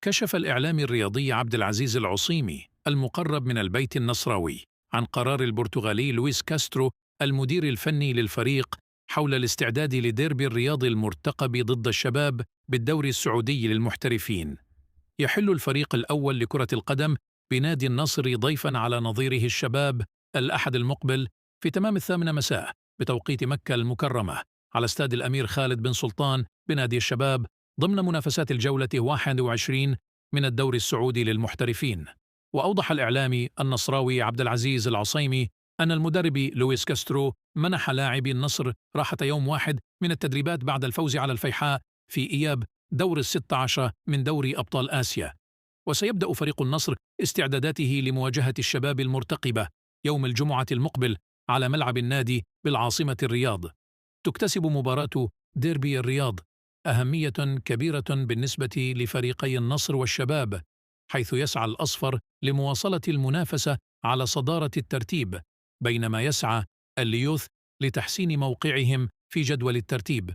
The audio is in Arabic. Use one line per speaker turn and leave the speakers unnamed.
كشف الإعلامي الرياضي عبد العزيز العصيمي المقرب من البيت النصراوي عن قرار البرتغالي لويس كاسترو المدير الفني للفريق حول الاستعداد لديربي الرياض المرتقب ضد الشباب بالدوري السعودي للمحترفين. يحل الفريق الأول لكرة القدم بنادي النصر ضيفا على نظيره الشباب الأحد المقبل في تمام 8 مساء بتوقيت مكة المكرمة على استاد الأمير خالد بن سلطان بنادي الشباب ضمن منافسات الجولة 21 من الدوري السعودي للمحترفين. وأوضح الإعلامي النصراوي عبد العزيز العصيمي أن المدرب لويس كاسترو منح لاعبي النصر راحة يوم واحد من التدريبات بعد الفوز على الفيحاء في إياب دور 16 من دوري أبطال آسيا. وسيبدأ فريق النصر استعداداته لمواجهة الشباب المرتقبة يوم الجمعة المقبل على ملعب النادي بالعاصمة الرياض. تكتسب مباراة ديربي الرياض أهمية كبيرة بالنسبة لفريقي النصر والشباب، حيث يسعى الأصفر لمواصلة المنافسة على صدارة الترتيب، بينما يسعى الليوث لتحسين موقعهم في جدول الترتيب.